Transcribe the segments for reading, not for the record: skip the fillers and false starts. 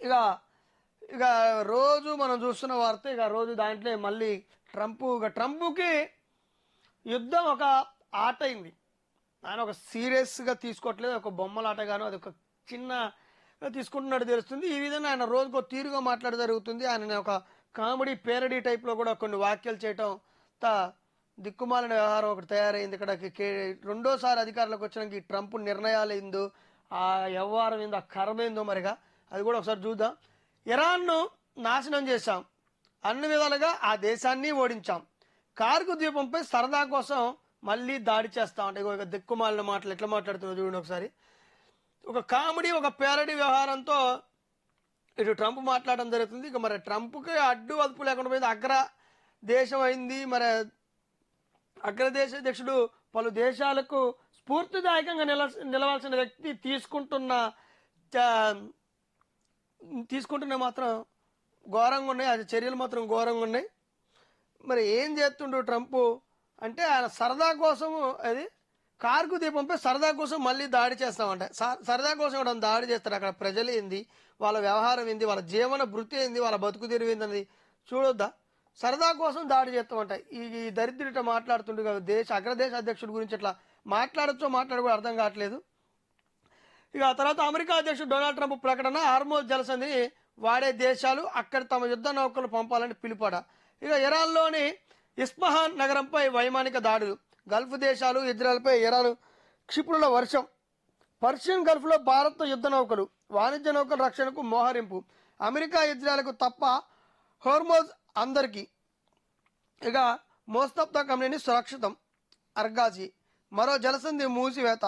ఇక ఇక రోజు మనం చూస్తున్న వార్త, ఇక రోజు దాంట్లో మళ్ళీ ట్రంప్కి యుద్ధం ఒక ఆట అయింది. ఆయన ఒక సీరియస్గా తీసుకోవట్లేదు, ఒక బొమ్మల ఆటగాను అది ఒక చిన్న తీసుకుంటున్నట్టు తెలుస్తుంది. ఈ విధంగా ఆయన రోజుకో తీరుగా మాట్లాడడం జరుగుతుంది. ఆయన ఒక కామెడీ పేరడీ టైప్లో కూడా కొన్ని వ్యాఖ్యలు చేయటం దిక్కుమాలిన వ్యవహారం ఒకటి తయారైంది. ఇక్కడ రెండోసారి అధికారంలోకి వచ్చినాక ఈ ట్రంప్ నిర్ణయాలు ఏందో, ఆ వ్యవహారం ఏందో, ఆ కర్మ ఏందో మరిగా అది కూడా ఒకసారి చూద్దాం. ఇరాన్ను నాశనం చేశాం, అన్ని విధాలుగా ఆ దేశాన్ని ఓడించాం, కార్గు ద్వీపంపై సరదా కోసం మళ్ళీ దాడి చేస్తాం అంటే ఇక దిక్కుమాలిన మాటలు ఎట్లా మాట్లాడుతుందో చూడండి ఒకసారి. ఒక కామెడీ, ఒక పేరడీ వ్యవహారంతో ఇటు ట్రంప్ మాట్లాడడం జరుగుతుంది. ఇక మరి ట్రంప్కి అడ్డు అదుపు లేకుండా పోయింది, అగ్ర దేశం అయింది. మరి అగ్రదేశ అధ్యక్షుడు పలు దేశాలకు స్ఫూర్తిదాయకంగా నిలవాల్సిన వ్యక్తి తీసుకుంటున్న మాత్రం ఘోరంగా ఉన్నాయి, అది చర్యలు మాత్రం ఘోరంగా ఉన్నాయి. మరి ఏం చేస్తుండు ట్రంప్ అంటే ఆయన సరదా కోసము అది కార్గు దీపంపై సరదా కోసం మళ్ళీ దాడి చేస్తామంట. సరదా కోసం కూడా దాడి చేస్తారు. అక్కడ ప్రజలు ఏంది, వాళ్ళ వ్యవహారం ఏంది, వాళ్ళ జీవన భృతి ఏంది, వాళ్ళ బతుకు తెరువు ఏంది చూడొద్దా? సరదా కోసం దాడి చేస్తామంట. ఈ దరిద్రుట మాట్లాడుతుండే అగ్రదేశ అధ్యక్షుడి గురించి ఇట్లా మాట్లాడకూడదు అర్థం కావట్లేదు. ఇక ఆ తర్వాత అమెరికా అధ్యక్షుడు డొనాల్డ్ ట్రంప్ ప్రకటన, హార్మోజ్ జలసంధిని వాడే దేశాలు అక్కడ తమ యుద్ధ నౌకలు పంపాలని పిలుపడ. ఇక ఇరాన్లోని ఇస్ఫహాన్ నగరంపై వైమానిక దాడులు, గల్ఫ్ దేశాలు ఇజ్రాయెల్పై ఇరాన్ క్షిపణుల వర్షం, పర్షియన్ గల్ఫ్లో భారత్ యుద్ధ నౌకలు, వాణిజ్య నౌకల రక్షణకు మోహరింపు, అమెరికా ఇజ్రాయెల్కు తప్ప హోర్మోజ్ అందరికీ, ఇక మోస్తఫా కంపెనీ సురక్షితం, అర్గాజీ, మరో జలసంధి మూసివేత,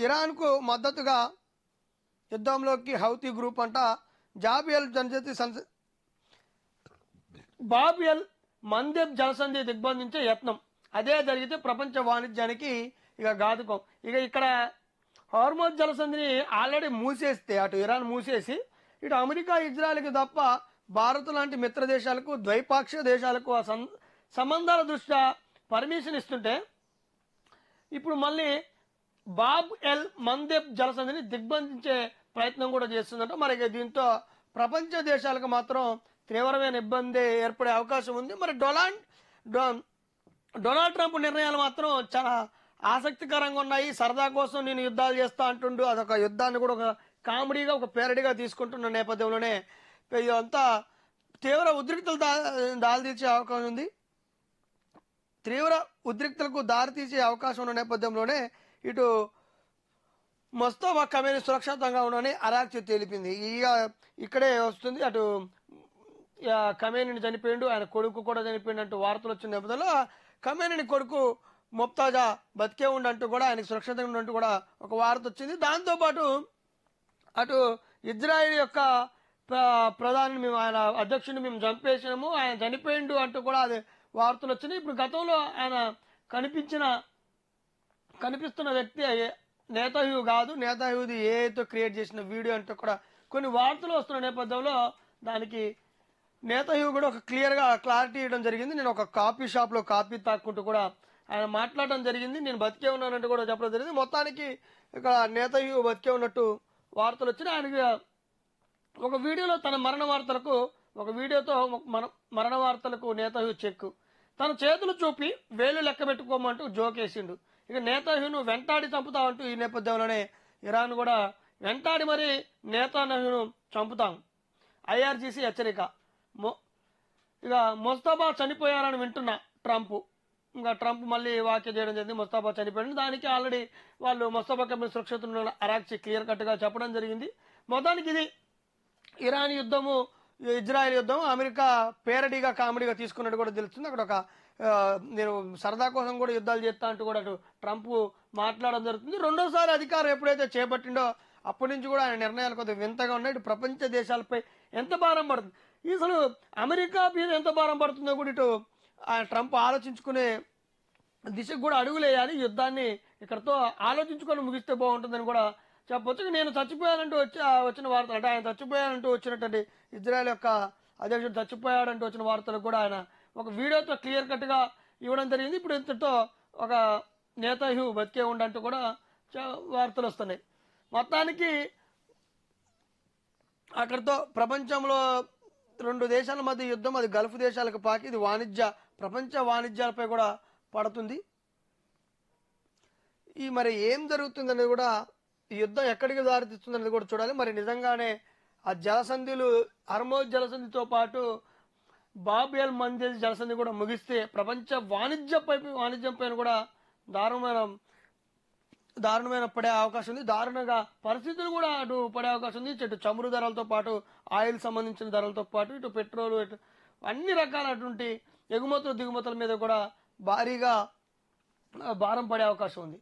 ఇరాన్కు మద్దతుగా యుద్ధంలోకి హౌతీ గ్రూప్ అంట, బాబ్ ఎల్ మందెబ్ జలసంధి దిగ్బంధించే యత్నం, అదే జరిగితే ప్రపంచ వాణిజ్యానికి ఇక ఘాతుకం. ఇక ఇక్కడ హార్మోజ్ జలసంధిని ఆల్రెడీ మూసేస్తే అటు ఇరాన్ మూసేసి ఇటు అమెరికా ఇజ్రాయెల్కి తప్ప భారత్ లాంటి మిత్ర దేశాలకు, ద్వైపాక్షిక దేశాలకు ఆ సంబంధాల దృష్ట్యా పర్మిషన్ ఇస్తుంటే ఇప్పుడు మళ్ళీ బాబ్ ఎల్ మందెబ్ జలసంధిని దిగ్బంధించే ప్రయత్నం కూడా చేస్తుందంట. మరి దీంతో ప్రపంచ దేశాలకు మాత్రం తీవ్రమైన ఇబ్బంది ఏర్పడే అవకాశం ఉంది. మరి డొనాల్డ్ ట్రంప్ నిర్ణయాలు మాత్రం చాలా ఆసక్తికరంగా ఉన్నాయి. సరదా కోసం నేను యుద్ధాలు చేస్తా అంటుండు, అదొక యుద్ధాన్ని కూడా ఒక కామెడీగా, ఒక పేరడీగా తీసుకుంటున్న నేపథ్యంలోనే ఇదంతా తీవ్ర ఉద్రిక్తలు దారితీసే అవకాశం ఉంది. తీవ్ర ఉద్రిక్తలకు దారితీసే అవకాశం ఉన్న నేపథ్యంలోనే ఇటు మొస్తఫా ఖమేనీ సురక్షితంగా ఉండని అరాక్చి తెలిపింది. ఇక్కడే వస్తుంది. అటు ఖమేనీని చనిపోయిండు, ఆయన కొడుకు కూడా చనిపోయిండు అంటూ వార్తలు వచ్చిన నేపథ్యంలో ఖమేనీని కొడుకు ముప్తాజా బతికే ఉండంటూ కూడా ఆయనకు సురక్షితంగా ఉండంటూ కూడా ఒక వార్త వచ్చింది. దాంతోపాటు అటు ఇజ్రాయిల్ యొక్క ప్రధాని మేము ఆయన అధ్యక్షుడిని మేము చంపేసినాము, ఆయన చనిపోయిండు అంటూ కూడా అది వార్తలు వచ్చినాయి. ఇప్పుడు గతంలో ఆయన కనిపిస్తున్న వ్యక్తి నేతహ్యూ కాదు, నేతహ్యూది ఏతో క్రియేట్ చేసిన వీడియో అంటూ కూడా కొన్ని వార్తలు వస్తున్న నేపథ్యంలో దానికి నేతహ్యూ కూడా ఒక క్లారిటీ ఇవ్వడం జరిగింది. నేను ఒక కాఫీ షాప్లో కాఫీ తాక్కుంటూ కూడా ఆయన మాట్లాడడం జరిగింది, నేను బతికే ఉన్నానంటూ కూడా చెప్పడం జరిగింది. మొత్తానికి ఇక్కడ నేతహ్యూ బతికే ఉన్నట్టు వార్తలు వచ్చినాయి. ఆయనకి ఒక వీడియోలో తన మరణ వార్తలకు నేతహ్యూ చెక్కు, తన చేతులు చూపి వేలు లెక్క పెట్టుకోమంటూ జోకేసిండు. ఇక నేతహ్యూను వెంటాడి చంపుతామంటూ ఈ నేపథ్యంలోనే ఇరాన్ కూడా వెంటాడి మరి నేతహ్యూను చంపుతాం, ఐఆర్జీసీ హెచ్చరిక. ఇక ముస్తఫా చనిపోయారని వింటున్న ట్రంప్ మళ్ళీ వ్యాఖ్య చేయడం జరిగింది. ముస్తఫా చనిపోయాడు, దానికి ఆల్రెడీ వాళ్ళు ముస్తఫా కంపెనీ సురక్షిత అరాక్చి క్లియర్ కట్గా చెప్పడం జరిగింది. మొత్తానికి ఇది ఇరాన్ యుద్ధము, ఇజ్రాయెల్ యుద్ధం అమెరికా పేరడీగా, కామెడీగా తీసుకున్నట్టు కూడా తెలుస్తుంది. అక్కడ ఒక నేను సరదా కోసం కూడా యుద్ధాలు చేస్తా అంటూ కూడా అటు ట్రంప్ మాట్లాడడం జరుగుతుంది. రెండోసారి అధికారం ఎప్పుడైతే చేపట్టిండో అప్పటి నుంచి కూడా ఆయన నిర్ణయాలు కొద్దిగా వింతగా ఉన్నాయి. ఇటు ప్రపంచ దేశాలపై ఎంత భారం పడుతుంది, అసలు అమెరికా మీద ఎంత భారం పడుతుందో కూడా ఇటు ట్రంప్ ఆలోచించుకునే దిశకు కూడా అడుగులేయాలి. యుద్ధాన్ని ఇక్కడతో ఆలోచించుకొని ముగిస్తే బాగుంటుందని కూడా చెప్పొచ్చు. నేను చచ్చిపోయానంటూ వచ్చిన వార్తలు అంటే ఆయన చచ్చిపోయానంటూ వచ్చినటువంటి ఇజ్రాయెల్ యొక్క అధ్యక్షుడు చచ్చిపోయాడంటూ వచ్చిన వార్తలకు కూడా ఆయన ఒక వీడియోతో క్లియర్ కట్గా ఇవ్వడం జరిగింది. ఇప్పుడు ఇంతతో ఒక నేతహ్యూ బతికే ఉండంటూ కూడా వార్తలు వస్తున్నాయి. మొత్తానికి అక్కడితో ప్రపంచంలో రెండు దేశాల మధ్య యుద్ధం, అది గల్ఫ్ దేశాలకు పాకి ఇది ప్రపంచ వాణిజ్యాలపై కూడా పడుతుంది. ఈ మరి ఏం జరుగుతుందనేది కూడా, ఈ యుద్ధం ఎక్కడికి దారితీస్తుంది కూడా చూడాలి. మరి నిజంగానే ఆ జలసంధిలు, హర్మోజ్ జలసంధితో పాటు బాబ్ ఎల్ మందేజ్ జలసంధి కూడా ముగిస్తే ప్రపంచ వాణిజ్యం పైన కూడా దారుణమైన దారుణమైన పడే అవకాశం ఉంది. దారుణంగా పరిస్థితులు కూడా అటు పడే అవకాశం ఉంది. ఇటు చమురు ధరలతో పాటు ఆయిల్ సంబంధించిన ధరలతో పాటు ఇటు పెట్రోల్, ఇటు అన్ని రకాలటువంటి ఎగుమతులు దిగుమతుల మీద కూడా భారీగా భారం పడే అవకాశం ఉంది.